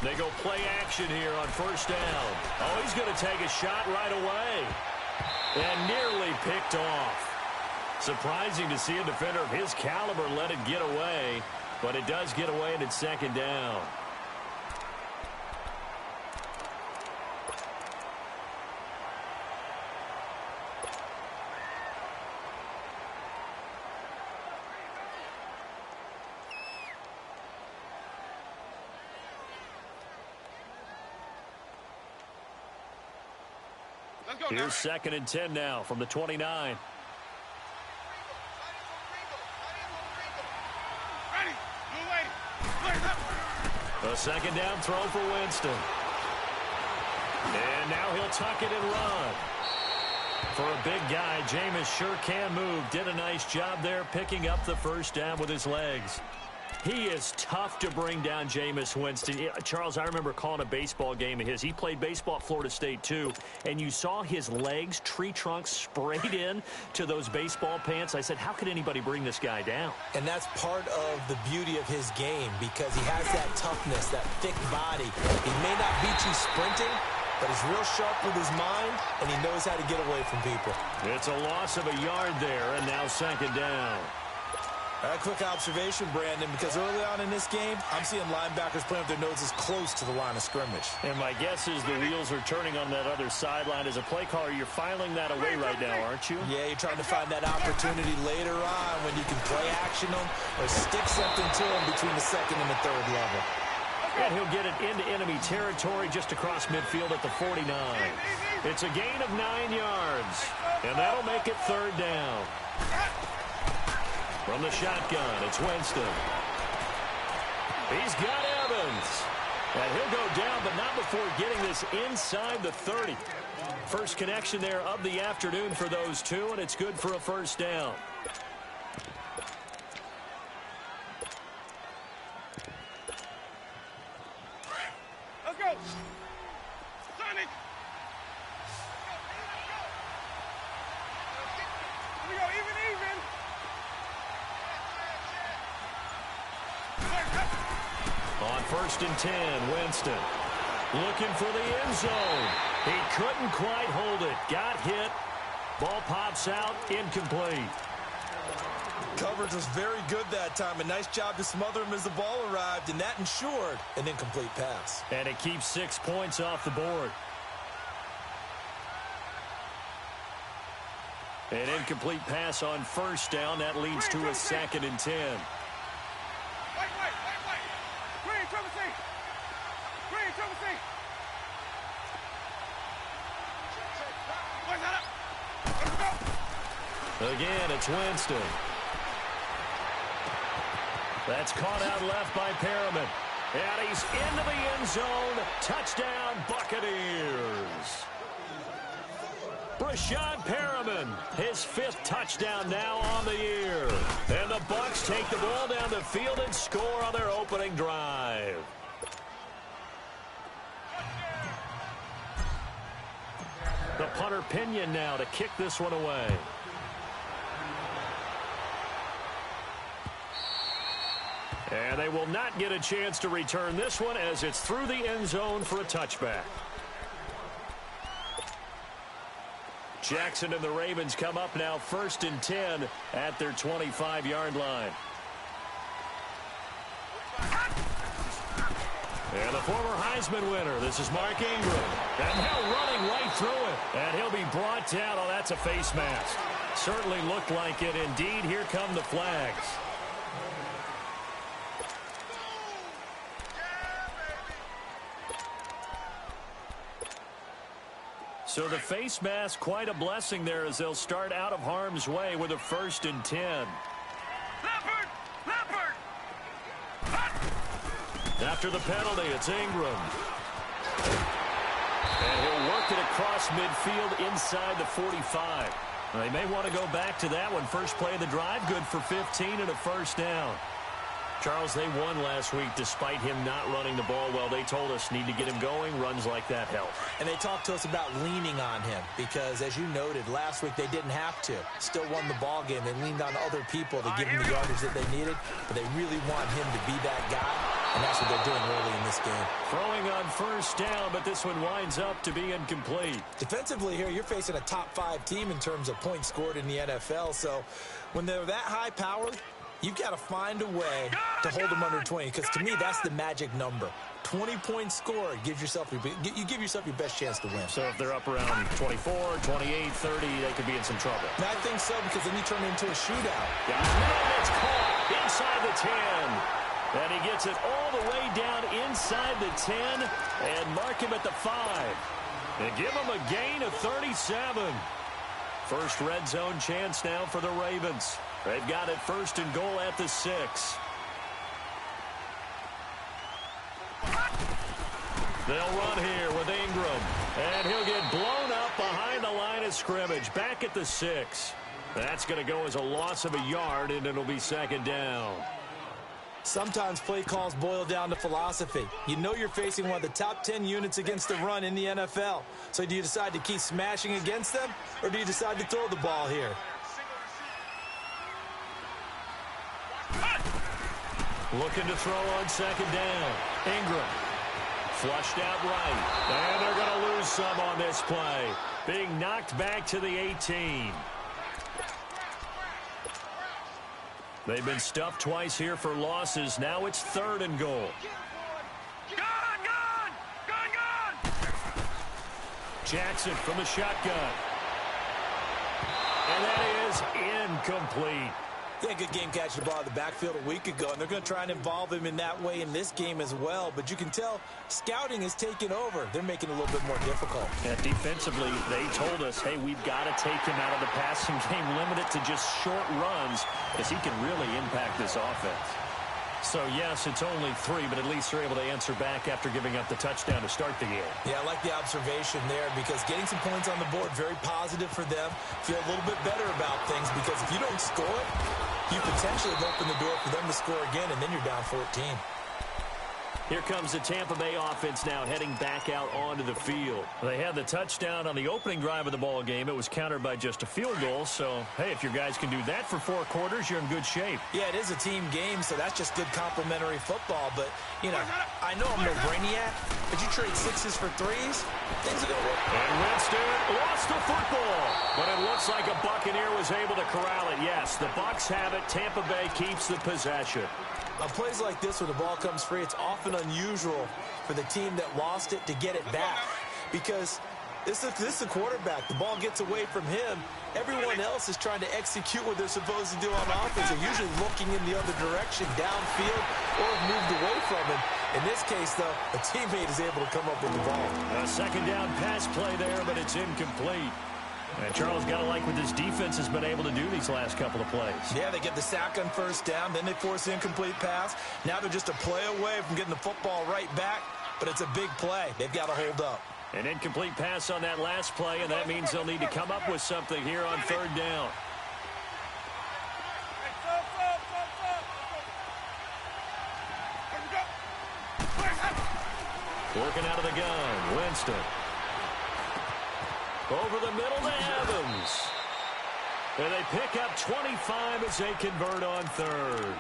They go play action here on first down. Oh, he's going to take a shot right away. And nearly picked off. Surprising to see a defender of his caliber let it get away, but it does get away and it's second down. Here's 2nd and 10 now from the 29. A second down throw for Winston. And now he'll tuck it and run. For a big guy, Jameis sure can move. Did a nice job there picking up the first down with his legs. He is tough to bring down, Jameis Winston. Charles, I remember calling a baseball game of his. He played baseball at Florida State, too. And you saw his legs, tree trunks sprayed in to those baseball pants. I said, how could anybody bring this guy down? And that's part of the beauty of his game because he has that toughness, that thick body. He may not beat you sprinting, but he's real sharp with his mind, and he knows how to get away from people. It's a loss of a yard there, and now second down. A quick observation, Brandon, because early on in this game, I'm seeing linebackers playing with their noses close to the line of scrimmage. And my guess is the wheels are turning on that other sideline. As a play caller, you're filing that away right now, aren't you? Yeah, you're trying to find that opportunity later on when you can play action them or stick something to them between the 2nd and the 3rd level. And he'll get it into enemy territory just across midfield at the 49. It's a gain of 9 yards, and that'll make it 3rd down. From the shotgun, it's Winston. He's got Evans. And he'll go down, but not before getting this inside the 30. First connection there of the afternoon for those two, and it's good for a first down. Let's go. Sonic. Here we go, even. On 1st and 10, Winston looking for the end zone. He couldn't quite hold it. Got hit. Ball pops out. Incomplete. Coverage was very good that time. A nice job to smother him as the ball arrived, and that ensured an incomplete pass. And it keeps 6 points off the board. An incomplete pass on first down. That leads to a 2nd and 10. Again, it's Winston. That's caught out left by Perriman. And he's into the end zone. Touchdown, Buccaneers. Brashad Perriman, his 5th touchdown now on the year. And the Bucs take the ball down the field and score on their opening drive. The punter Pinion now to kick this one away. And they will not get a chance to return this one as it's through the end zone for a touchback. Jackson and the Ravens come up now 1st and 10 at their 25-yard line. And the former Heisman winner, this is Mark Ingram. And now running right through it. And he'll be brought down. Oh, that's a face mask. Certainly looked like it. Indeed, here come the flags. So the face mask, quite a blessing there as they'll start out of harm's way with a 1st and 10. Leopard! After the penalty, it's Ingram. And he'll work it across midfield inside the 45. They may want to go back to that one. First play of the drive, good for 15 and a first down. Charles, they won last week despite him not running the ball well. They told us need to get him going. Runs like that help. And they talked to us about leaning on him because, as you noted, last week they didn't have to. Still won the ball game. They leaned on other people to give him the yardage that they needed, but they really want him to be that guy. and that's what they're doing early in this game. Throwing on first down, but this one winds up to be incomplete. Defensively here, you're facing a top-5 team in terms of points scored in the NFL, so when they're that high-powered, you've got to find a way to hold them under 20, because to me, that's the magic number. 20 points scored gives yourself you give yourself your best chance to win. So if they're up around 24, 28, 30, they could be in some trouble. And I think so, because then you turn it into a shootout. It's caught inside the 10. And he gets it all the way down inside the 10 and mark him at the 5. And give him a gain of 37. First red zone chance now for the Ravens. They've got it first and goal at the 6. They'll run here with Ingram. And he'll get blown up behind the line of scrimmage. Back at the 6. That's going to go as a loss of a yard, and it'll be second down. Sometimes play calls boil down to philosophy. You know you're facing one of the top 10 units against the run in the NFL. So do you decide to keep smashing against them, or do you decide to throw the ball here? Looking to throw on second down. Ingram. Flushed out right. And they're going to lose some on this play. Being knocked back to the 18. They've been stuffed twice here for losses. Now it's third and goal. Gun! Jackson from the shotgun. And that is incomplete. He had a good game catching the ball in the backfield a week ago, and they're going to try and involve him in that way in this game as well. But you can tell scouting is taking over. They're making it a little bit more difficult. Yeah, defensively, they told us, hey, we've got to take him out of the passing game, limit it to just short runs, because he can really impact this offense. So, yes, it's only 3, but at least they're able to answer back after giving up the touchdown to start the game. Yeah, I like the observation there, because getting some points on the board, very positive for them. Feel a little bit better about things, because if you don't score, you potentially have opened the door for them to score again, and then you're down 14. Here comes the Tampa Bay offense now heading back out onto the field. They had the touchdown on the opening drive of the ball game. It was countered by just a field goal. So, hey, if your guys can do that for 4 quarters, you're in good shape. Yeah, it is a team game, so that's just good complementary football. But, you know, I know I'm no brainiac, but you trade 6s for 3s, things are going to work. And Winston lost the football. But it looks like a Buccaneer was able to corral it. Yes, the Bucs have it. Tampa Bay keeps the possession. On plays like this where the ball comes free, it's often unusual for the team that lost it to get it back, because this is the quarterback. The ball gets away from him. Everyone else is trying to execute what they're supposed to do on offense. They're usually looking in the other direction, downfield, or have moved away from him. In this case, though, a teammate is able to come up with the ball. A second down pass play there, but it's incomplete. And Charles got to like what this defense has been able to do these last couple of plays. Yeah, they get the sack on first down, then they force the incomplete pass. Now they're just a play away from getting the football right back, but it's a big play. They've got to hold up. An incomplete pass on that last play, and that means they'll need to come up with something here on third down. Working out of the gun, Winston. Over the middle to Evans. And they pick up 25 as they convert on third.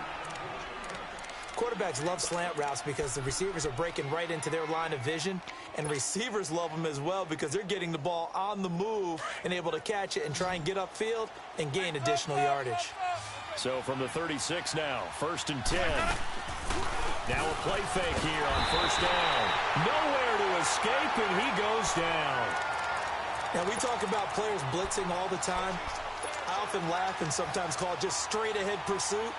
Quarterbacks love slant routes because the receivers are breaking right into their line of vision, and receivers love them as well because they're getting the ball on the move and able to catch it and try and get upfield and gain additional yardage. So from the 36 now, first and 10. Now a play fake here on first down. Nowhere to escape, and he goes down. Now, we talk about players blitzing all the time. I often laugh and sometimes call it just straight-ahead pursuit.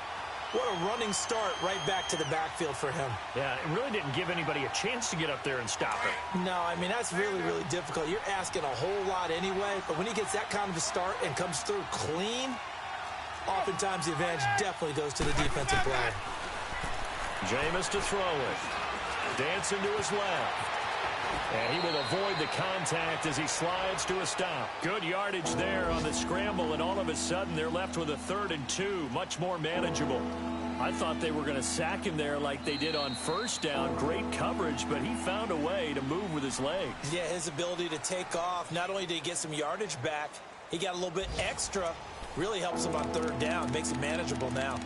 What a running start right back to the backfield for him. Yeah, it really didn't give anybody a chance to get up there and stop it. No, I mean, that's really, really difficult. You're asking a whole lot anyway, but when he gets that kind of a start and comes through clean, oftentimes the advantage definitely goes to the defensive player. Jameis to throw it. Dancing to his left. And he will avoid the contact as he slides to a stop. Good yardage there on the scramble, and all of a sudden they're left with a 3rd and 2, much more manageable. I thought they were going to sack him there like they did on first down. Great coverage, but he found a way to move with his legs. Yeah, his ability to take off, not only did he get some yardage back, he got a little bit extra. Really helps him on 3rd down, makes it manageable now.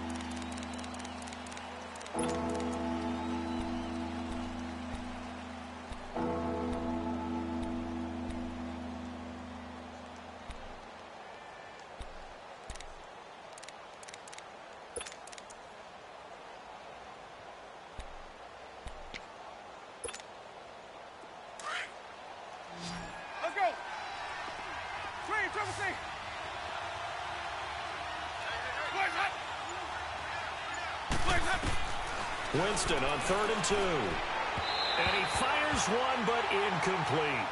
Winston on 3rd and 2. And he fires one, but incomplete.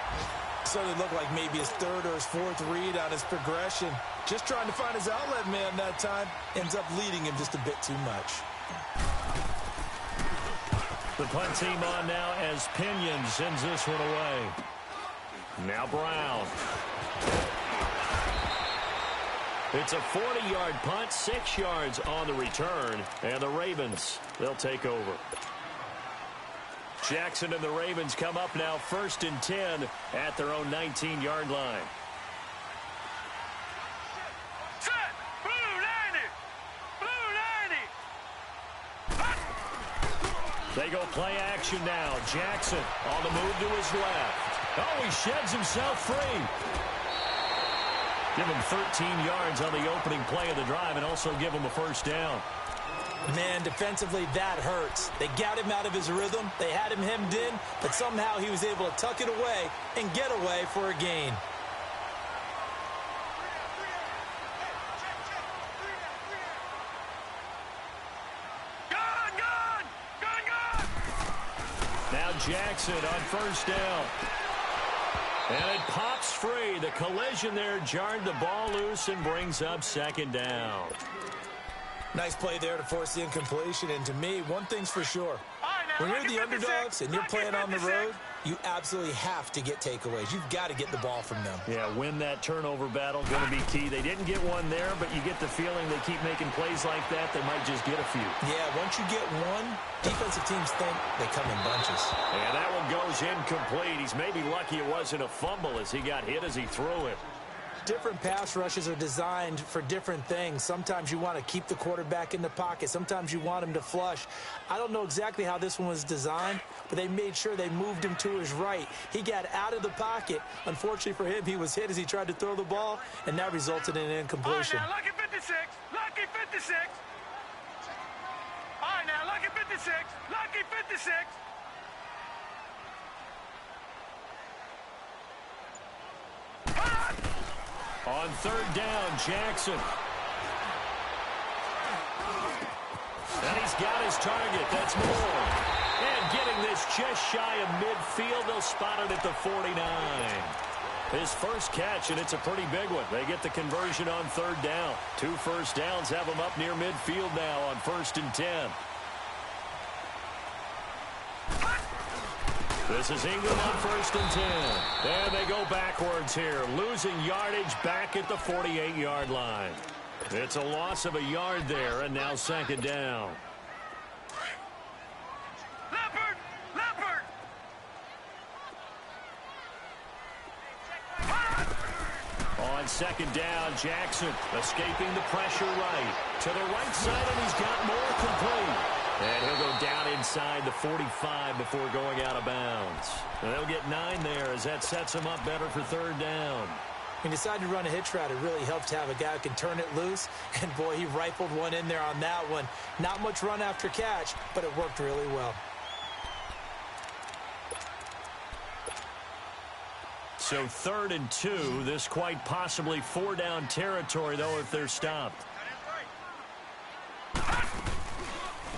Started to look like maybe his 3rd or his 4th read on his progression. Just trying to find his outlet man that time. Ends up leading him just a bit too much. The punt team on now as Pinion sends this one away. Now Brown. It's a 40-yard punt, 6 yards on the return, and the Ravens, they'll take over. Jackson and the Ravens come up now 1st and 10 at their own 19-yard line. Set! Blue 90! Blue 90! They go play action now. Jackson on the move to his left. Oh, he sheds himself free. Give him 13 yards on the opening play of the drive and also give him a 1st down. Man, defensively, that hurts. They got him out of his rhythm. They had him hemmed in, but somehow he was able to tuck it away and get away for a gain. Gone! Now Jackson on 1st down. And it pops free. The collision there jarred the ball loose and brings up 2nd down. Nice play there to force the incompletion. And to me, one thing's for sure. When you're the underdogs and you're playing on the road, you absolutely have to get takeaways. You've got to get the ball from them. Yeah, win that turnover battle, going to be key. They didn't get one there, but you get the feeling they keep making plays like that, they might just get a few. Yeah, once you get one, defensive teams think they come in bunches. And that one goes incomplete. He's maybe lucky it wasn't a fumble as he got hit as he threw it. Different pass rushes are designed for different things. Sometimes you want to keep the quarterback in the pocket. Sometimes you want him to flush. I don't know exactly how this one was designed, but they made sure they moved him to his right. He got out of the pocket. Unfortunately for him, he was hit as he tried to throw the ball, and that resulted in an incompletion. All right, now, lucky 56. Lucky 56. All right, now, lucky 56. Lucky 56. On 3rd down, Jackson. And he's got his target. That's Moore. And getting this just shy of midfield. They'll spot it at the 49. His first catch, and it's a pretty big one. They get the conversion on 3rd down. 2 first downs have them up near midfield now on 1st and 10. This is Ingram on 1st and 10. And they go backwards here, losing yardage back at the 48-yard line. It's a loss of a yard there, and now 2nd down. Leopard! Leopard! On 2nd down, Jackson escaping the pressure right. To the right side, and he's got more complete. And he'll go down inside the 45 before going out of bounds. And they'll get 9 there as that sets him up better for 3rd down. He decided to run a hitch route. It really helps to have a guy who can turn it loose. And, boy, he rifled one in there on that one. Not much run after catch, but it worked really well. So 3rd and 2. This quite possibly 4-down territory, though, if they're stopped.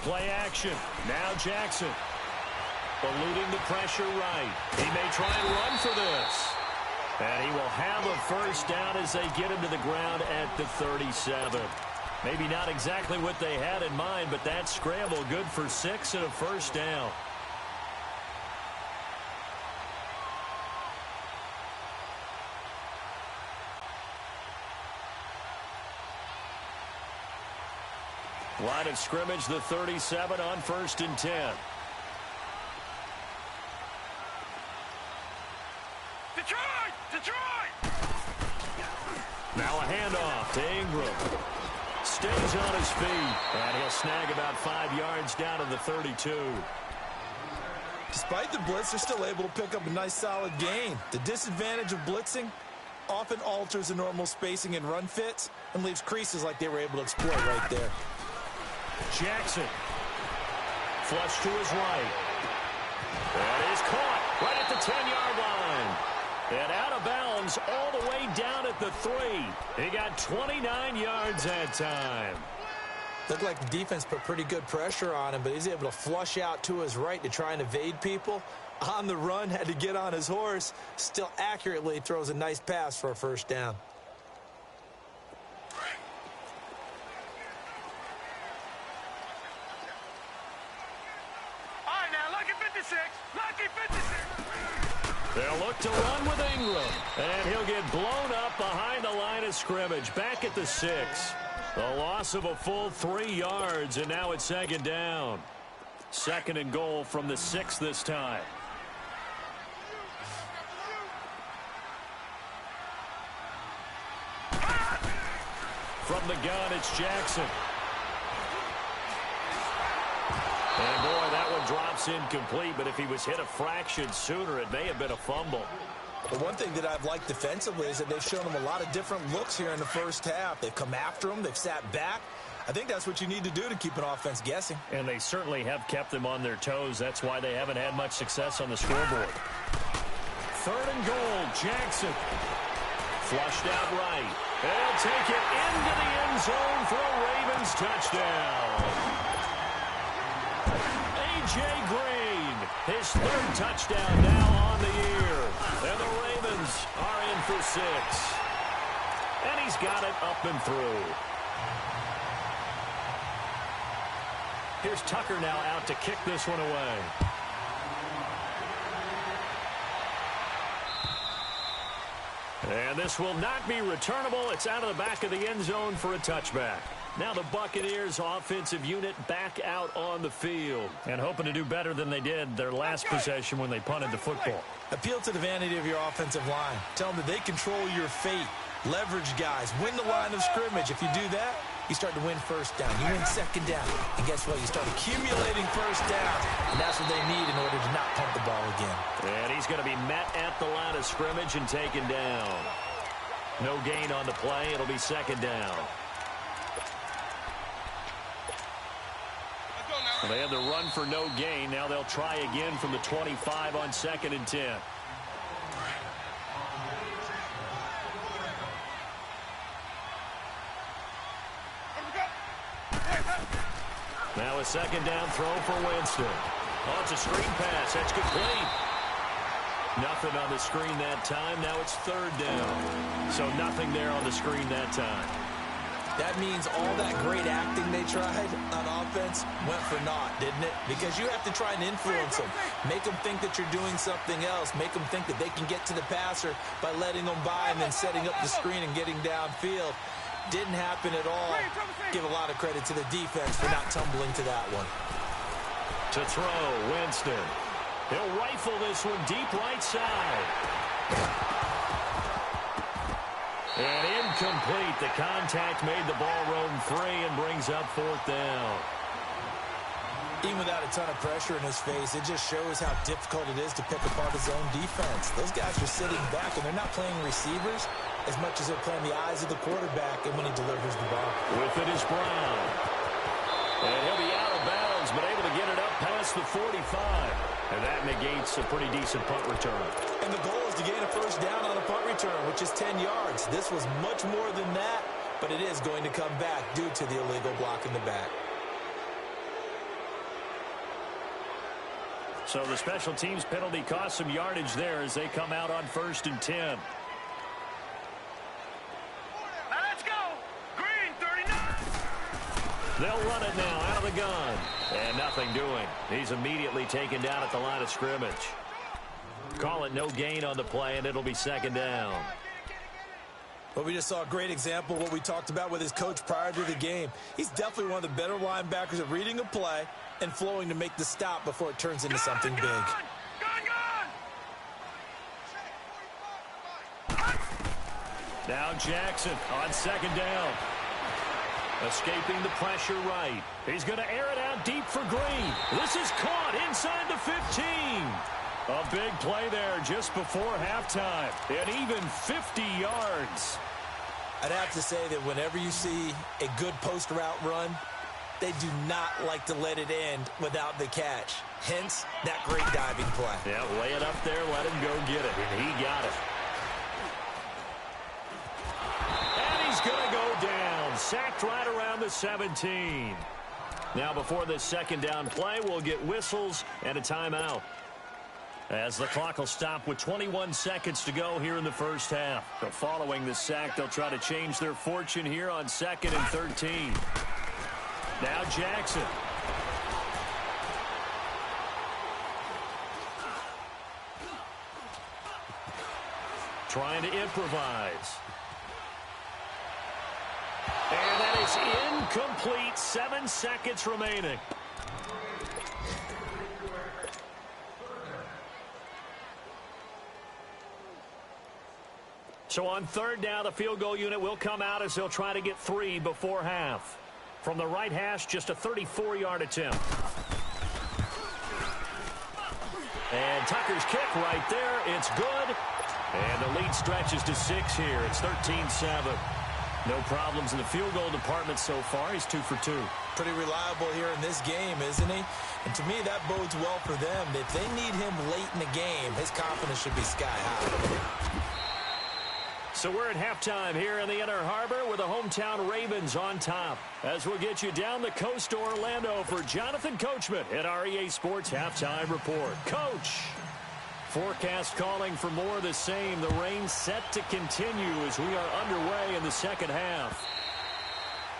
Play action. Now Jackson. Eluding the pressure right. He may try and run for this. And he will have a 1st down as they get him to the ground at the 37. Maybe not exactly what they had in mind, but that scramble good for 6 and a 1st down. Line of scrimmage, the 37 on 1st and 10. Detroit! Detroit! Now a handoff to Ingram. Stays on his feet, and he'll snag about 5 yards down to the 32. Despite the blitz, they're still able to pick up a nice solid gain. The disadvantage of blitzing often alters the normal spacing and run fits and leaves creases like they were able to exploit right there. Jackson. Flush to his right. That is caught right at the 10-yard line. And out of bounds all the way down at the 3. He got 29 yards that time. Looked like the defense put pretty good pressure on him, but he's able to flush out to his right to try and evade people. On the run, had to get on his horse. Still accurately throws a nice pass for a first down. All right, now, lucky 56. Lucky 56. They'll look to run with Ingram. And he'll get blown up behind the line of scrimmage. Back at the 6. A loss of a full 3 yards, and now it's second down. Second and goal from the 6 this time. From the gun, it's Jackson. And boy, that one drops incomplete, but if he was hit a fraction sooner, it may have been a fumble. The one thing that I've liked defensively is that they've shown him a lot of different looks here in the first half. They've come after him. They've sat back. I think that's what you need to do to keep an offense guessing. And they certainly have kept them on their toes. That's why they haven't had much success on the scoreboard. Third and goal, Jackson. Flushed out right. They'll take it into the end zone for a Ravens touchdown. A.J. Green, his third touchdown now on the year. And the Ravens are in for 6. And he's got it up and through. Here's Tucker now out to kick this one away. And this will not be returnable. It's out of the back of the end zone for a touchback. Now the Buccaneers offensive unit back out on the field and hoping to do better than they did their last possession when they punted the football. Appeal to the vanity of your offensive line. Tell them that they control your fate. Leverage guys. Win the line of scrimmage. If you do that, you start to win first down. You win second down. And guess what? You start accumulating first down. And that's what they need in order to not punt the ball again. And he's going to be met at the line of scrimmage and taken down. No gain on the play. It'll be second down. Well, they had the run for no gain. Now they'll try again from the 25 on 2nd and 10. Now a second down throw for Winston. Oh, it's a screen pass. That's complete. Nothing on the screen that time. Now it's third down. So nothing there on the screen that time. That means all that great acting they tried on offense went for naught, didn't it? Because you have to try and influence them. Make them think that you're doing something else. Make them think that they can get to the passer by letting them by and then setting up the screen and getting downfield. Didn't happen at all. Give a lot of credit to the defense for not tumbling to that one. To throw, Winston. He'll rifle this one deep right side. And incomplete. The contact made the ball roam free and brings up 4th down. Even without a ton of pressure in his face, it just shows how difficult it is to pick apart his own defense. Those guys are sitting back, and they're not playing receivers as much as they're playing the eyes of the quarterback and when he delivers the ball. With it is Brown. And he'll be out of bounds, but able to get it up past the 45. And that negates a pretty decent punt return. And the goal is to gain a first down on a punt return, which is 10 yards. This was much more than that, but it is going to come back due to the illegal block in the back. So the special teams penalty cost some yardage there as they come out on 1st and 10. Now let's go. Green, 39. They'll run it now out of the gun. And nothing doing. He's immediately taken down at the line of scrimmage. Call it no gain on the play, and it'll be second down. But we just saw a great example of what we talked about with his coach prior to the game. He's definitely one of the better linebackers at reading a play and flowing to make the stop before it turns into something big. Gun! Now Jackson on second down. Escaping the pressure right. He's going to air it out deep for Green. This is caught inside the 15. A big play there just before halftime. And even 50 yards. I'd have to say that whenever you see a good post route run, they do not like to let it end without the catch. Hence, that great diving play. Yeah, lay it up there, let him go get it. And he got it. And he's going to go down. sacked right around the 17. Now before this second down play, we'll get whistles and a timeout, as the clock will stop with 21 seconds to go here in the first half. So following the sack, they'll try to change their fortune here on 2nd and 13. Now Jackson. Trying to improvise. And that is incomplete. 7 seconds remaining. So on third down, the field goal unit will come out as they'll try to get 3 before half. From the right hash, just a 34-yard attempt. And Tucker's kick right there. It's good. And the lead stretches to 6 here. It's 13-7. No problems in the field goal department so far. He's 2 for 2. Pretty reliable here in this game, isn't he? And to me, that bodes well for them. If they need him late in the game, his confidence should be sky high. So we're at halftime here in the Inner Harbor with the hometown Ravens on top, as we'll get you down the coast to Orlando for Jonathan Coachman at our EA Sports Halftime Report. Coach, forecast calling for more of the same. The rain set to continue as we are underway in the second half.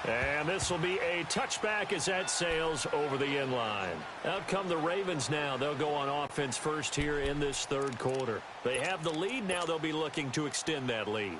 And this will be a touchback as that sails over the inline. Out come the Ravens now. They'll go on offense first here in this third quarter. They have the lead. Now they'll be looking to extend that lead.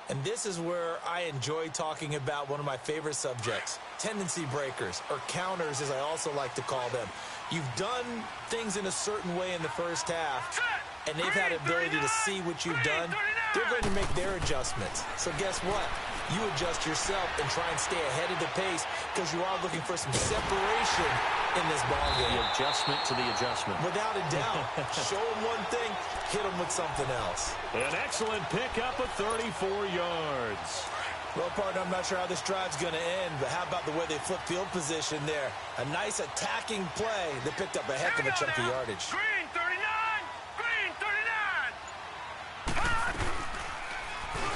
And this is where I enjoy talking about one of my favorite subjects, tendency breakers, or counters as I also like to call them. You've done things in a certain way in the first half, and they've had the ability to see what you've done. They're going to make their adjustments. So guess what? You adjust yourself and try and stay ahead of the pace because you are looking for some separation in this ballgame. The adjustment to the adjustment. Without a doubt. Show them one thing, hit them with something else. An excellent pickup of 34 yards. Well, partner, I'm not sure how this drive's going to end, but how about the way they flip field position there? A nice attacking play that picked up a heck of a chunk of yardage. Green 39! Green 39!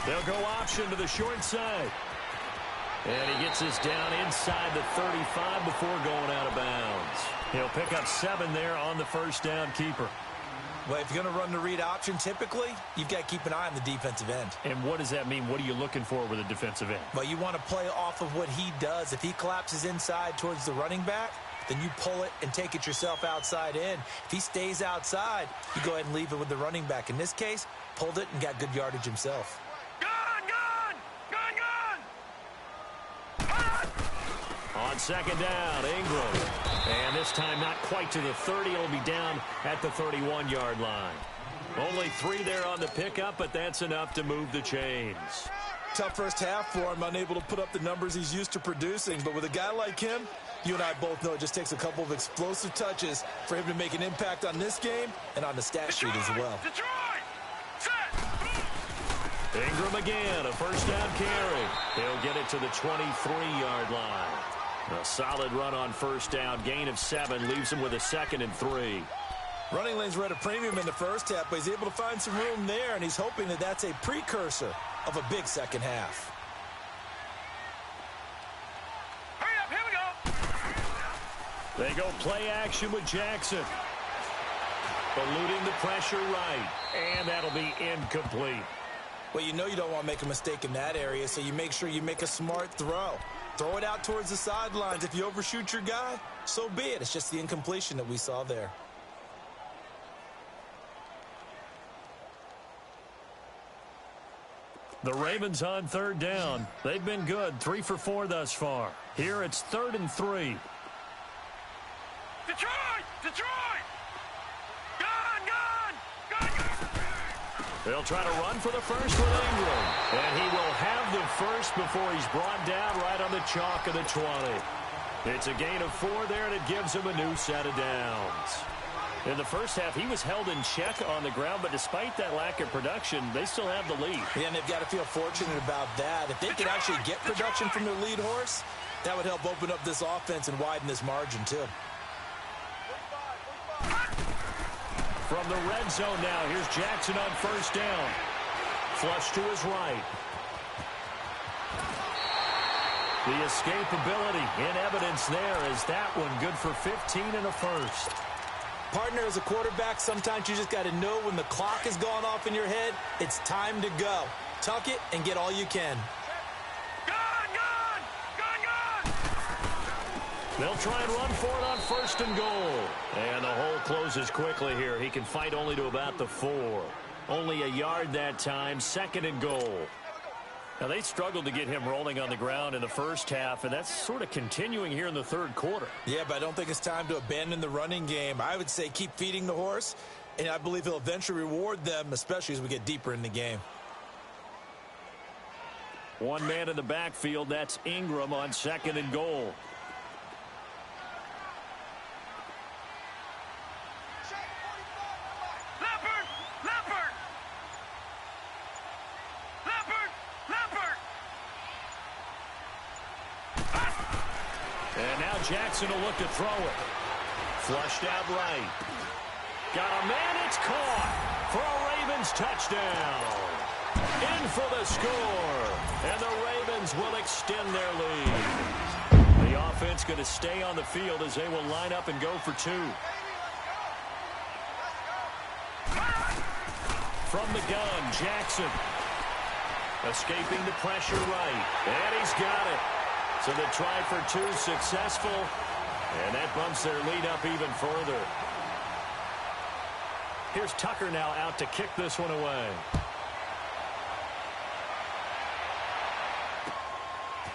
They'll go option to the short side. And he gets us down inside the 35 before going out of bounds. He'll pick up 7 there on the first down keeper. Well, if you're going to run the read option, typically, you've got to keep an eye on the defensive end. And what does that mean? What are you looking for with a defensive end? Well, you want to play off of what he does. If he collapses inside towards the running back, then you pull it and take it yourself outside in. If he stays outside, you go ahead and leave it with the running back. In this case, pulled it and got good yardage himself. On second down, Ingram. And this time not quite to the 30. It'll be down at the 31-yard line. Only 3 there on the pickup, but that's enough to move the chains. Tough first half for him, unable to put up the numbers he's used to producing. But with a guy like him, you and I both know it just takes a couple of explosive touches for him to make an impact on this game and on the stat sheet as well. Ingram again, a first down carry. He'll get it to the 23-yard line. A solid run on first down, gain of 7, leaves him with a 2nd and 3. Running lanes were at a premium in the first half, but he's able to find some room there, and he's hoping that that's a precursor of a big second half. Hurry up, here we go. They go play action with Jackson. Eluding the pressure right, and that'll be incomplete. Well, you know you don't want to make a mistake in that area, so you make sure you make a smart throw. Throw it out towards the sidelines. If you overshoot your guy, so be it. It's just the incompletion that we saw there. The Ravens on third down. They've been good, 3 for 4 thus far. Here it's 3rd and 3. Detroit! Detroit! Gun! They'll try to run for the first with Ingram. And he will have the first before he's brought down right on the chalk of the 20. It's a gain of 4 there, and it gives him a new set of downs. In the first half, he was held in check on the ground, but despite that lack of production, they still have the lead. Yeah, and they've got to feel fortunate about that. If they could actually get production from their lead horse, that would help open up this offense and widen this margin, too. From the red zone now, here's Jackson on first down. Flush to his right. The escapability in evidence there as that one good for 15 and a first. Partner, as a quarterback, sometimes you just got to know when the clock has gone off in your head, it's time to go. Tuck it and get all you can. They'll try and run for it on first and goal. And the hole closes quickly here. He can fight only to about the 4. Only a yard that time, second and goal. Now, they struggled to get him rolling on the ground in the first half, and that's sort of continuing here in the third quarter. Yeah, but I don't think it's time to abandon the running game. I would say keep feeding the horse, and I believe he'll eventually reward them, especially as we get deeper in the game. One man in the backfield, that's Ingram on second and goal. And now Jackson will look to throw it. Flushed out right. Got a man, it's caught for a Ravens touchdown. In for the score. And the Ravens will extend their lead. The offense going to stay on the field as they will line up and go for 2. From the gun, Jackson. Escaping the pressure right. And he's got it. So the try for 2 successful, and that bumps their lead up even further. Here's Tucker now out to kick this one away.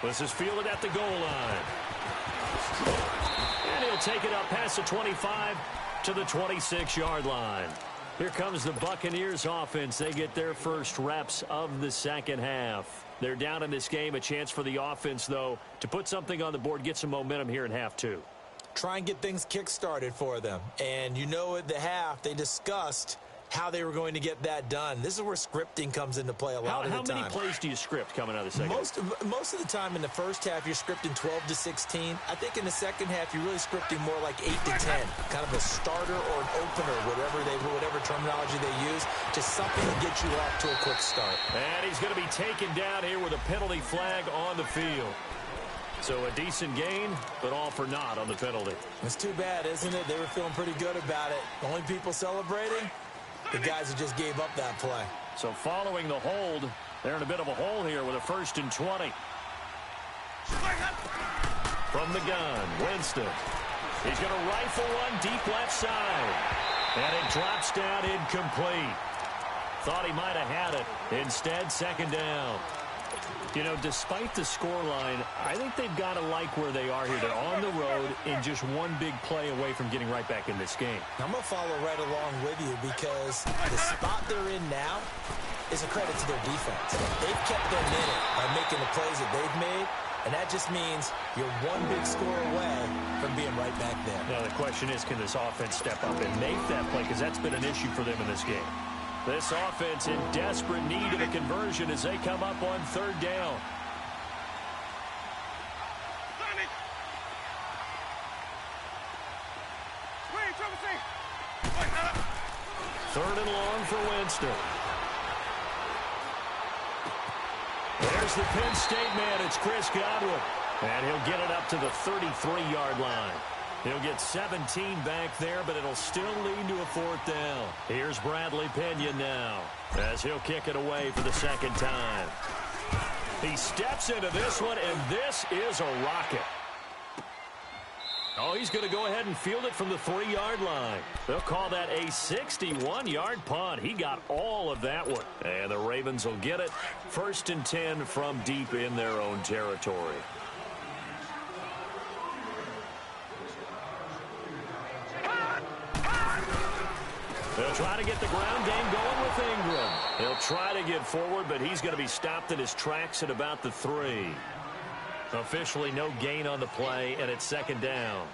This is fielded at the goal line. And he'll take it up past the 25 to the 26-yard line. Here comes the Buccaneers offense. They get their first reps of the second half. They're down in this game. A chance for the offense, though, to put something on the board, get some momentum here in half 2. Try and get things kick-started for them. And you know at the half, they discussed how they were going to get that done. This is where scripting comes into play a lot of the time. How many plays do you script coming out of the second half? Most of the time in the first half, you're scripting 12 to 16. I think in the second half, you're really scripting more like 8 to 10. Kind of a starter or an opener, whatever terminology they use. Just something to get you off to a quick start. And he's going to be taken down here with a penalty flag on the field. So a decent gain, but all for naught on the penalty. It's too bad, isn't it? They were feeling pretty good about it. The only people celebrating, the guys who just gave up that play. So following the hold, they're in a bit of a hole here with a first and 20. From the gun, Winston. He's going to rifle one deep left side. And it drops down incomplete. Thought he might have had it. Instead, second down. You know, despite the scoreline, I think they've got to like where they are here. They're on the road and just one big play away from getting right back in this game. I'm going to follow right along with you because the spot they're in now is a credit to their defense. They've kept their minute by making the plays that they've made, and that just means you're one big score away from being right back there. Now, the question is, can this offense step up and make that play? Because that's been an issue for them in this game. This offense in desperate need of a conversion as they come up on third down. Third and long for Winston. There's the Penn State man. It's Chris Godwin. And he'll get it up to the 33-yard line. He'll get 17 back there, but it'll still lead to a fourth down. Here's Bradley Pinion now as he'll kick it away for the second time. He steps into this one, and this is a rocket. Oh, he's going to go ahead and field it from the 3-yard line. They'll call that a 61-yard punt. He got all of that one. And the Ravens will get it. First and 10 from deep in their own territory. They'll try to get the ground game going with Ingram. He'll try to get forward, but he's going to be stopped in his tracks at about the 3. Officially no gain on the play, and it's second down.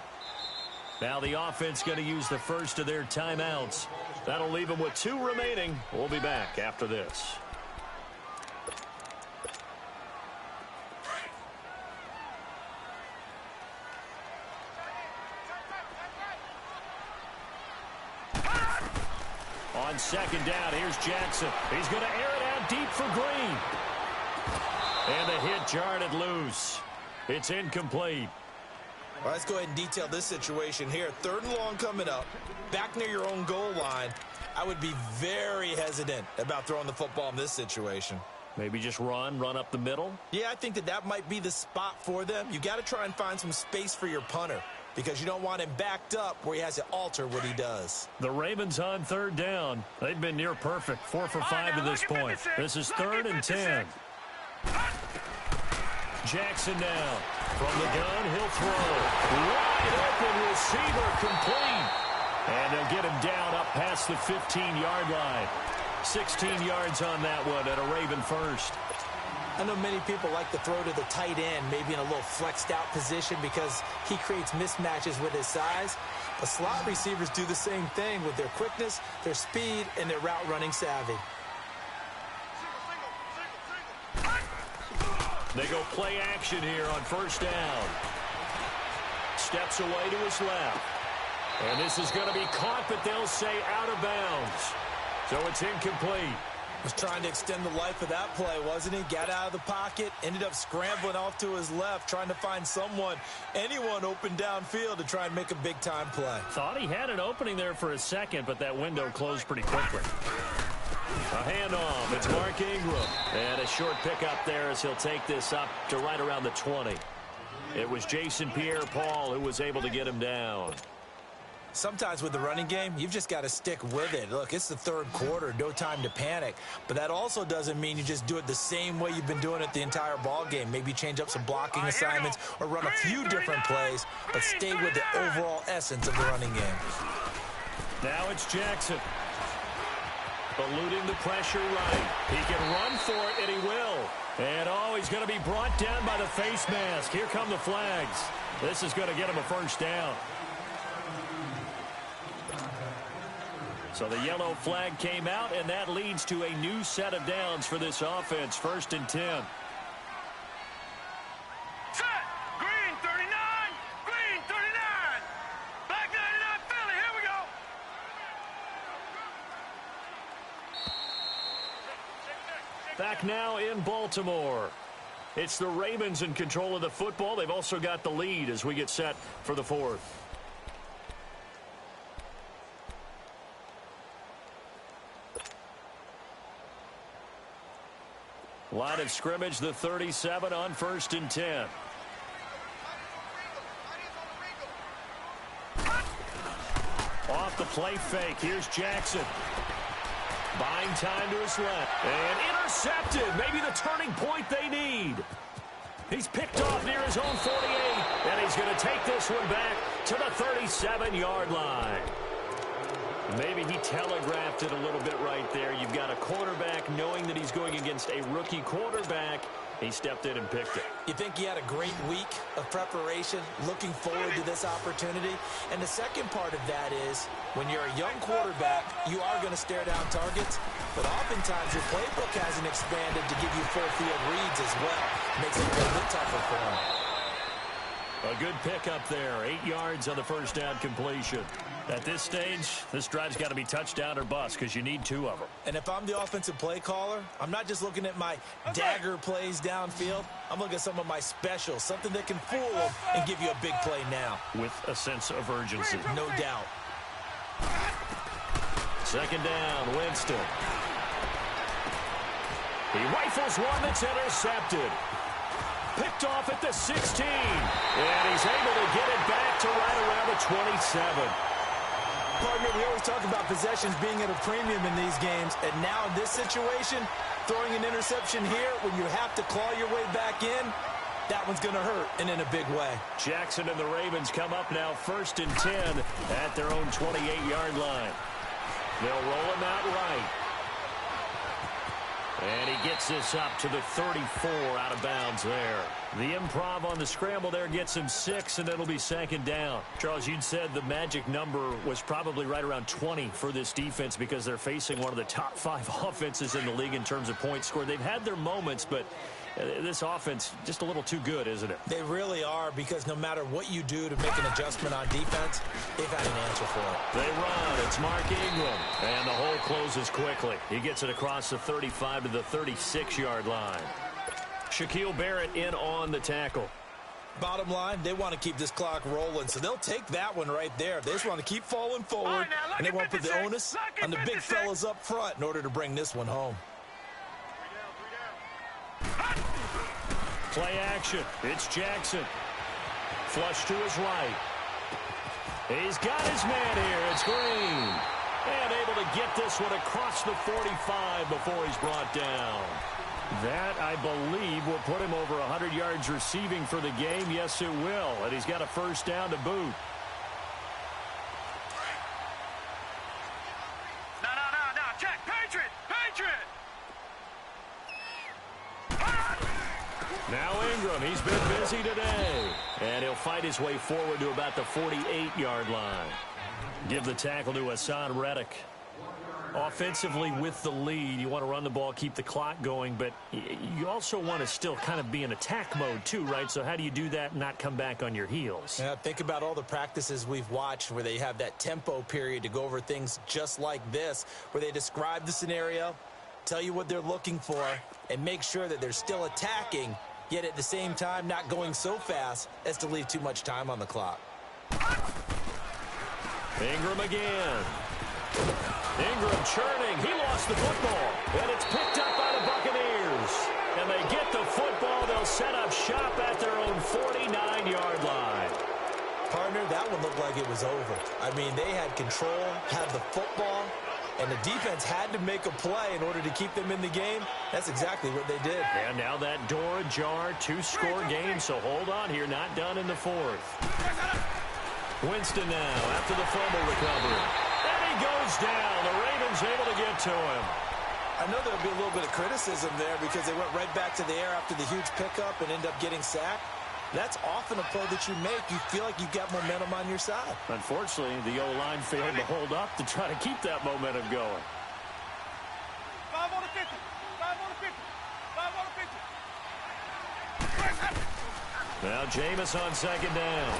Now the offense going to use the first of their timeouts. That'll leave them with 2 remaining. We'll be back after this. On second down, here's Jackson. He's going to air it out deep for Green. And the hit jarred it loose. It's incomplete. All right, let's go ahead and detail this situation here. 3rd and long coming up, back near your own goal line. I would be very hesitant about throwing the football in this situation. Maybe just run up the middle? Yeah, I think that might be the spot for them. You got to try and find some space for your punter because you don't want him backed up where he has to alter what he does. The Ravens on 3rd down. They've been near perfect, 4 for 5 to this point. This is 3rd and 10. Jackson now. From the gun, he'll throw. Wide open receiver, complete. And they'll get him down up past the 15-yard line. 16 yards on that one at a Raven first. I know many people like to throw to the tight end, maybe in a little flexed out position because he creates mismatches with his size. But slot receivers do the same thing with their quickness, their speed, and their route running savvy. They go play action here on 1st down. Steps away to his left. And this is going to be caught, but they'll say out of bounds. So it's incomplete. Was trying to extend the life of that play, wasn't he? Got out of the pocket, ended up scrambling off to his left, trying to find anyone open downfield to try and make a big-time play. Thought he had an opening there for a second, but that window closed pretty quickly. A handoff. It's Mark Ingram. And a short pickup there as he'll take this up to right around the 20. It was Jason Pierre-Paul who was able to get him down. Sometimes with the running game, you've just got to stick with it. Look, it's the 3rd quarter, no time to panic. But that also doesn't mean you just do it the same way you've been doing it the entire ball game. Maybe change up some blocking assignments or run a few different plays, but stay with the overall essence of the running game. Now it's Jackson. Eluding the pressure right. He can run for it, and he will. And, he's going to be brought down by the face mask. Here come the flags. This is going to get him a 1st down. So the yellow flag came out, and that leads to a new set of downs for this offense. 1st and 10. Set. Green 39. Green 39. Black 99 Philly. Here we go. Back now in Baltimore. It's the Ravens in control of the football. They've also got the lead as we get set for the 4th. Line of scrimmage, the 37 on 1st and 10. Off the play fake. Here's Jackson. Buying time to his left. And intercepted. Maybe the turning point they need. He's picked off near his own 48. And he's going to take this one back to the 37-yard line. Maybe he telegraphed it a little bit right there. You've got a quarterback knowing that he's going against a rookie quarterback. He stepped in and picked it. You think he had a great week of preparation, looking forward to this opportunity? And the second part of that is, when you're a young quarterback, you are going to stare down targets, but oftentimes your playbook hasn't expanded to give you full field reads as well. Makes it a little bit tougher for him. A good pickup there. 8 yards on the 1st down completion. At this stage, this drive's got to be touchdown or bust because you need 2 of them. And if I'm the offensive play caller, I'm not just looking at my dagger plays downfield. I'm looking at some of my specials, something that can fool them and give you a big play now. With a sense of urgency. No doubt. 2nd down, Winston. He rifles one that's intercepted. Picked off at the 16. And he's able to get it back to right around the 27. Partner, we always talk about possessions being at a premium in these games, and now in this situation, throwing an interception here when you have to claw your way back in, that one's going to hurt, and in a big way. Jackson and the Ravens come up now 1st and 10 at their own 28-yard line. They'll roll him out right. And he gets this up to the 34 out of bounds there. The improv on the scramble there gets him 6, and it'll be 2nd down. Charles, you'd said the magic number was probably right around 20 for this defense because they're facing one of the top 5 offenses in the league in terms of points scored. They've had their moments, but this offense just a little too good, isn't it? They really are, because no matter what you do to make an adjustment on defense, they've had an answer for it. They run. It's Mark Ingram. And the hole closes quickly. He gets it across the 35 to the 36-yard line. Shaquille Barrett in on the tackle. Bottom line, they want to keep this clock rolling, so they'll take that one right there. They just want to keep falling forward, and they want to put the onus on the big fellas up front in order to bring this one home. Play action. It's Jackson. Flush to his right. He's got his man here. It's Green. And able to get this one across the 45 before he's brought down. That, I believe, will put him over 100 yards receiving for the game. Yes, it will. And he's got a first down to boot. No. Check. Patriot. Now Ingram, he's been busy today. And he'll fight his way forward to about the 48-yard line. Give the tackle to Hassan Reddick. Offensively with the lead, you want to run the ball, keep the clock going, but you also want to still kind of be in attack mode too, right? So how do you do that and not come back on your heels? Yeah, think about all the practices we've watched where they have that tempo period to go over things just like this, where they describe the scenario, tell you what they're looking for, and make sure that they're still attacking, yet at the same time not going so fast as to leave too much time on the clock. Ingram again. Ingram churning. He lost the football. And it's picked up by the Buccaneers. And they get the football. They'll set up shop at their own 49-yard line. Partner, that one looked like it was over. I mean, they had control, had the football, and the defense had to make a play in order to keep them in the game. That's exactly what they did. And now that door ajar, two-score game. So hold on here. Not done in the fourth. Winston now after the fumble recovery. And he goes down. The Ravens able to get to him. I know there'll be a little bit of criticism there because they went right back to the air after the huge pickup and end up getting sacked. That's often a play that you make. You feel like you've got momentum on your side. Unfortunately, the O-line failed to hold up to try to keep that momentum going. 5 on the 50. 5 on the 50. 5 on the 50. Now Jameis on second down.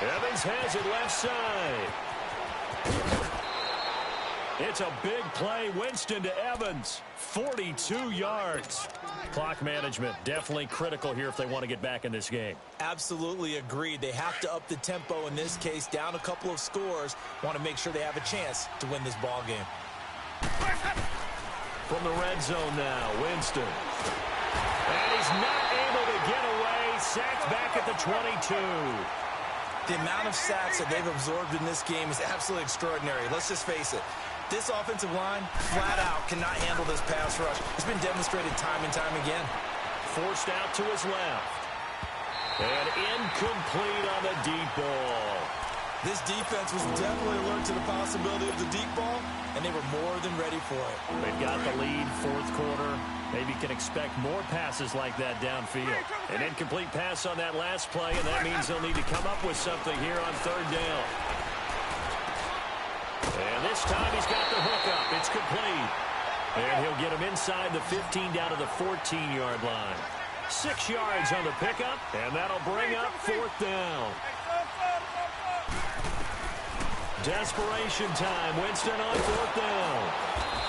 Evans has it left side. It's a big play. Winston to Evans. 42 yards. Clock management definitely critical here if they want to get back in this game. Absolutely agreed. They have to up the tempo in this case. Down a couple of scores. Want to make sure they have a chance to win this ball game. From the red zone now, Winston. And he's not able to get away. Sacked back at the 22. The amount of sacks that they've absorbed in this game is absolutely extraordinary. Let's just face it. This offensive line, flat out, cannot handle this pass rush. It's been demonstrated time and time again. Forced out to his left. And incomplete on the deep ball. This defense was definitely alert to the possibility of the deep ball, and they were more than ready for it. They've got the lead, fourth quarter. Maybe can expect more passes like that downfield. An incomplete pass on that last play, and that means they'll need to come up with something here on third down. And this time he's got the hook up. It's complete. And he'll get him inside the 15 down to the 14-yard line. 6 yards on the pickup, and that'll bring up fourth down. Desperation time. Winston on fourth down.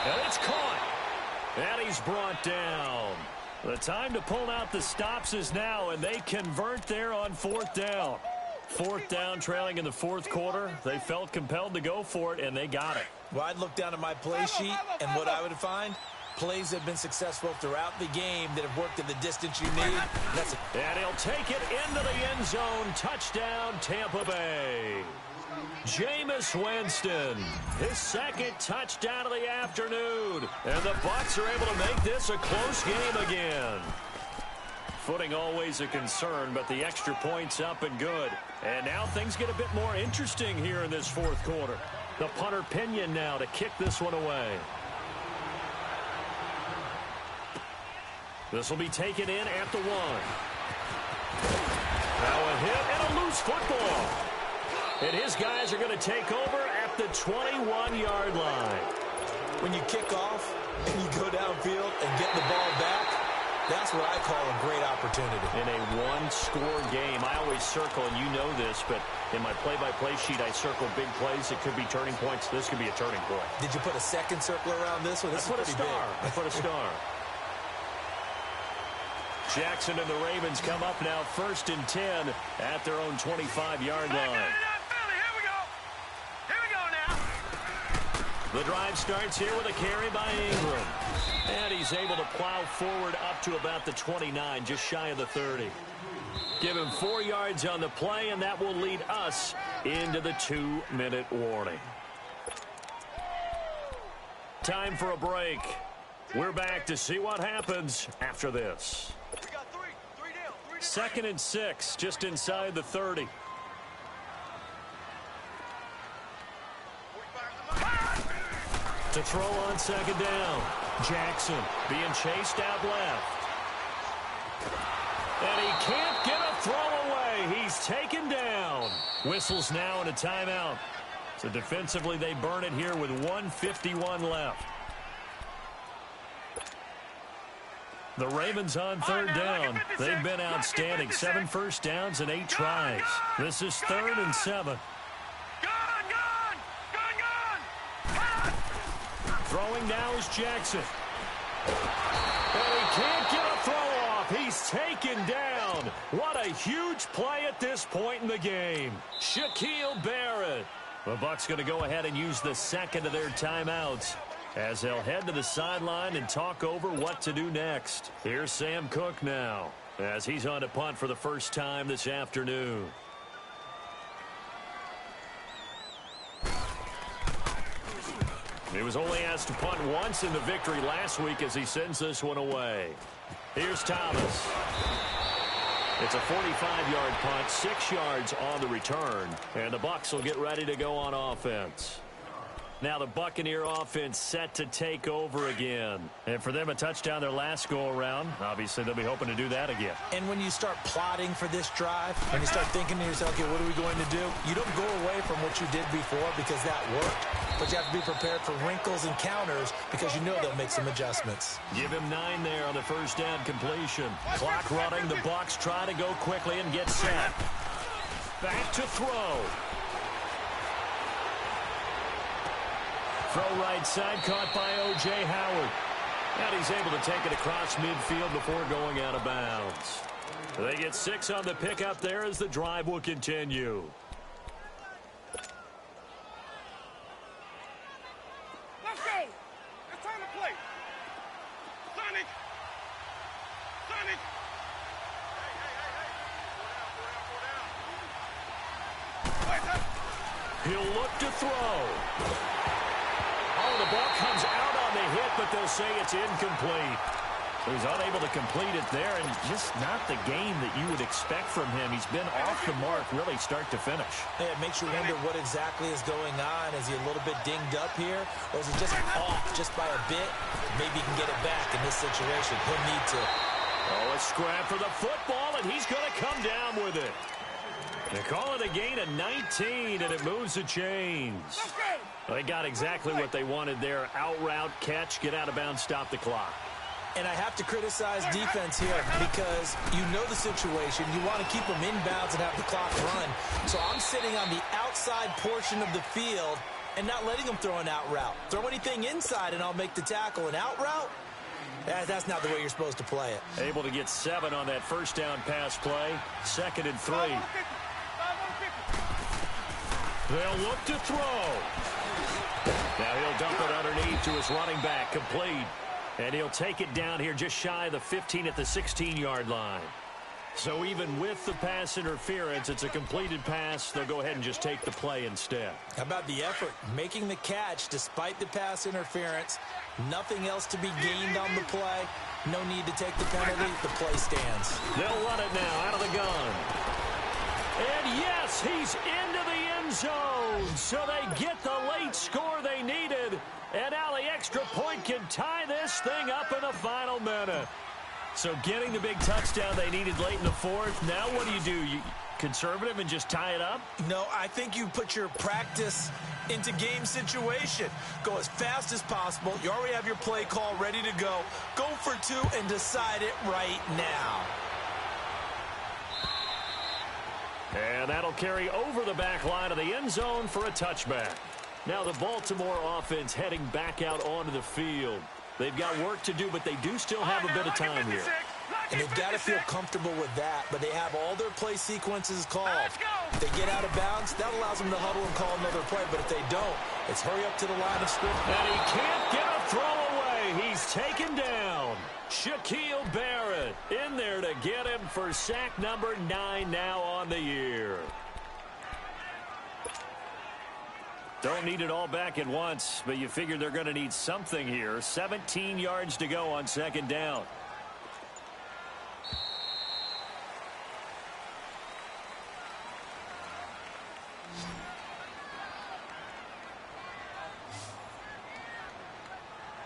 And it's caught. And he's brought down. The time to pull out the stops is now, and they convert there on fourth down. Fourth down, trailing in the fourth quarter. They felt compelled to go for it, and they got it. Well, I'd look down at my play sheet, and what I would find, plays that have been successful throughout the game that have worked at the distance you need. And he'll take it into the end zone. Touchdown, Tampa Bay. Jameis Winston, his second touchdown of the afternoon. And the Bucs are able to make this a close game again. Footing always a concern, but the extra point's up and good. And now things get a bit more interesting here in this fourth quarter. The punter Pinion now to kick this one away. This will be taken in at the 1. Now a hit and a loose football. And his guys are going to take over at the 21-yard line. When you kick off and you go downfield and get the ball back, that's what I call a great opportunity. In a one-score game, I always circle, and you know this, but in my play-by-play sheet, I circle big plays. It could be turning points. This could be a turning point. Did you put a second circle around this one? This I put a star. I put a star. Jackson and the Ravens come up now 1st and 10 at their own 25-yard line. The drive starts here with a carry by Ingram. And he's able to plow forward up to about the 29, just shy of the 30. Give him 4 yards on the play, and that will lead us into the 2-minute warning. Time for a break. We're back to see what happens after this. 2nd and 6, just inside the 30. To throw on 2nd down. Jackson being chased out left. And he can't get a throw away. He's taken down. Whistles now and a timeout. So defensively they burn it here with 1:51 left. The Ravens on 3rd down. They've been outstanding. 7 first downs and 8 tries. This is 3rd and 7. Throwing now is Jackson. And he can't get a throw off. He's taken down. What a huge play at this point in the game. Shaquille Barrett. The Bucs going to go ahead and use the 2nd of their timeouts as they'll head to the sideline and talk over what to do next. Here's Sam Cook now as he's on to punt for the first time this afternoon. He was only asked to punt once in the victory last week as he sends this one away. Here's Thomas. It's a 45-yard punt, 6 yards on the return, and the Bucs will get ready to go on offense. Now the Buccaneer offense set to take over again. And for them, a touchdown their last go-around. Obviously, they'll be hoping to do that again. And when you start plotting for this drive, and you start thinking to yourself, okay, what are we going to do? You don't go away from what you did before because that worked, but you have to be prepared for wrinkles and counters because you know they'll make some adjustments. Give him 9 there on the first down completion. Clock running. The Bucs try to go quickly and get set. Back to throw. Throw right side, caught by O.J. Howard. And he's able to take it across midfield before going out of bounds. They get 6 on the pickup there as the drive will continue. Let's go. It's time to play. Sonic. Sonic. Hey. He'll look to throw. Oh, the ball comes out on the hit, but they'll say it's incomplete. So he's unable to complete it there, and just not the game that you would expect from him. He's been off the mark really start to finish. Yeah, it makes you wonder what exactly is going on. Is he a little bit dinged up here, or is he just off just by a bit? Maybe he can get it back in this situation. He'll need to. Oh, a scrap for the football, and he's going to come down with it. They call it a gain of 19, and it moves the chains. They got exactly what they wanted there. Out route, catch, get out of bounds, stop the clock. And I have to criticize defense here because you know the situation. You want to keep them inbounds and have the clock run. So I'm sitting on the outside portion of the field and not letting them throw an out route. Throw anything inside and I'll make the tackle. An out route? That's not the way you're supposed to play it. Able to get 7 on that first down pass play. 2nd and 3. They'll look to throw. Now he'll dump it underneath to his running back, complete. And he'll take it down here just shy of the 15 at the 16-yard line. So even with the pass interference, it's a completed pass. They'll go ahead and just take the play instead. How about the effort? Making the catch despite the pass interference. Nothing else to be gained on the play. No need to take the penalty. The play stands. They'll run it now out of the gun. And yes, he's into the end zone. So they get the late score they needed. And now the extra point can tie this thing up in the final minute. So getting the big touchdown they needed late in the fourth. Now what do? You conservative and just tie it up? No, I think you put your practice into game situation. Go as fast as possible. You already have your play call ready to go. Go for 2 and decide it right now. And that'll carry over the back line of the end zone for a touchback. Now the Baltimore offense heading back out onto the field. They've got work to do, but they do still have a bit of time here. And they've got to feel comfortable with that, but they have all their play sequences called. Let's go. If they get out of bounds, that allows them to huddle and call another play, but if they don't, it's hurry up to the line of scrimmage. And he can't get a throw away. He's taken down. Shaquille Barrett in there to get him for sack number 9 now on the year. Don't need it all back at once, but you figure they're going to need something here. 17 yards to go on second down.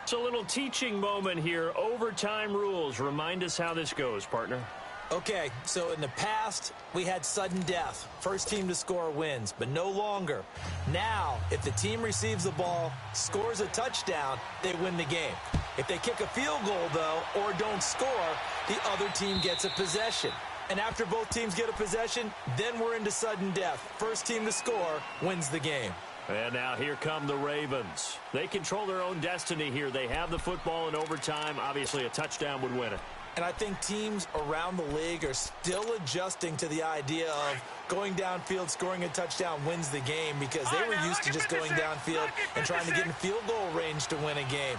It's a little teaching moment here. Overtime rules. Remind us how this goes, partner. Okay, so in the past, we had sudden death. First team to score wins, but no longer. Now, if the team receives the ball, scores a touchdown, they win the game. If they kick a field goal, though, or don't score, the other team gets a possession. And after both teams get a possession, then we're into sudden death. First team to score wins the game. And now here come the Ravens. They control their own destiny here. They have the football in overtime. Obviously, a touchdown would win it. And I think teams around the league are still adjusting to the idea of going downfield, scoring a touchdown wins the game, because they were used to just going downfield and trying to get in field goal range to win a game.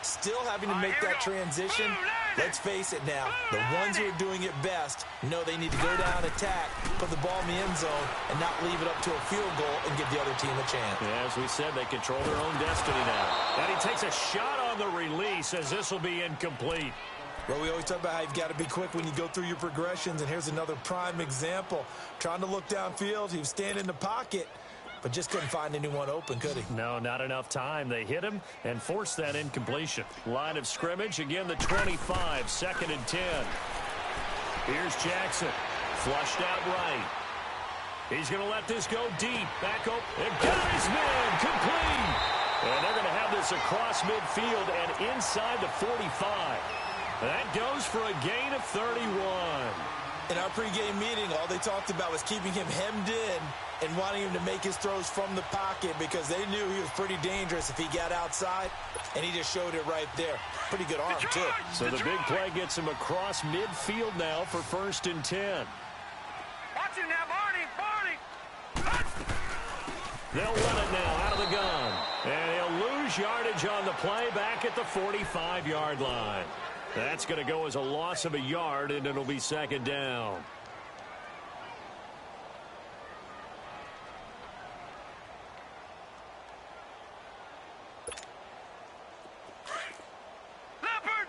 Still having to make that transition. Let's face it now, the ones who are doing it best know they need to go down, attack, put the ball in the end zone, and not leave it up to a field goal and give the other team a chance. Yeah, as we said, they control their own destiny now. And he takes a shot on the release as this will be incomplete. Well, we always talk about how you've got to be quick when you go through your progressions, and here's another prime example. Trying to look downfield, he was standing in the pocket, but just couldn't find anyone open, could he? No, not enough time. They hit him and forced that incompletion. Line of scrimmage, again the 25, 2nd and 10. Here's Jackson, flushed out right. He's going to let this go deep. Back up, and got his man, complete. And they're going to have this across midfield and inside the 45. That goes for a gain of 31. In our pregame meeting, all they talked about was keeping him hemmed in and wanting him to make his throws from the pocket, because they knew he was pretty dangerous if he got outside, and he just showed it right there. Pretty good arm, too. So the big play gets him across midfield now for 1st and 10. Watch him now, Barney. They'll run it now out of the gun. And he'll lose yardage on the play back at the 45-yard line. That's going to go as a loss of a yard, and it'll be 2nd down. Leopard!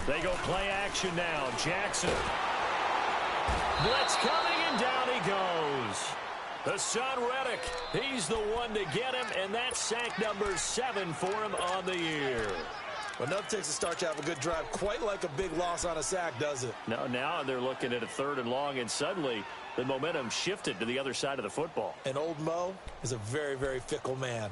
They go play action now. Jackson. Blitz coming, and down he goes. Hassan Reddick, he's the one to get him, and that's sack number 7 for him on the year. Well, enough takes a start to have a good drive. Quite like a big loss on a sack, does it? No, now they're looking at a 3rd and long, and suddenly the momentum shifted to the other side of the football. And old Mo is a very, very fickle man.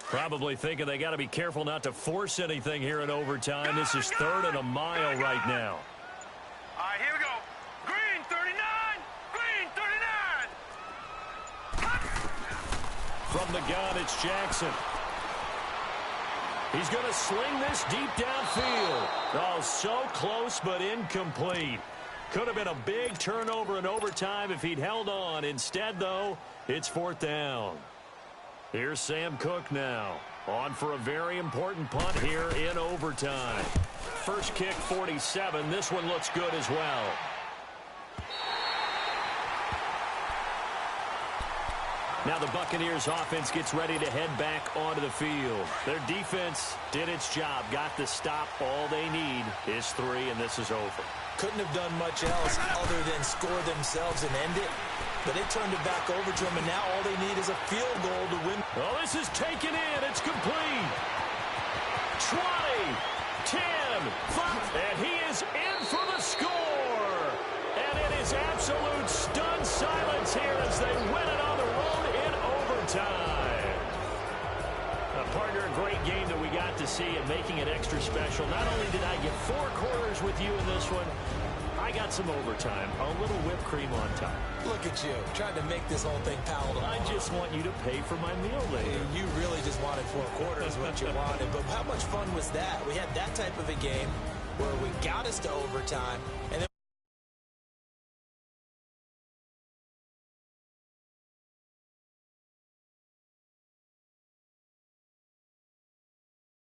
Probably thinking they got to be careful not to force anything here in overtime. This is 3rd and a mile right now. All right, here we go. Green 39. Green 39. From the gun, it's Jackson. He's going to sling this deep downfield. Oh, so close, but incomplete. Could have been a big turnover in overtime if he'd held on. Instead, though, it's 4th down. Here's Sam Cook now. On for a very important punt here in overtime. First kick, 47. This one looks good as well. Now the Buccaneers offense gets ready to head back onto the field. Their defense did its job, got the stop. All they need is 3, and this is over. Couldn't have done much else other than score themselves and end it. But they turned it back over to him, and now all they need is a field goal to win. Oh, this is taken in. It's complete. 20, 10, 5, and he is in for the score. And it is absolute stunned silence here as they win it on the road in overtime. Partner, a great game that we got to see, and making it extra special. Not only did I get 4 quarters with you in this one, got some overtime, a little whipped cream on top. Look at you, trying to make this whole thing palatable. I just want you to pay for my meal later. You really just wanted 4 quarters what you wanted. But how much fun was that? We had that type of a game where we got us to overtime, and then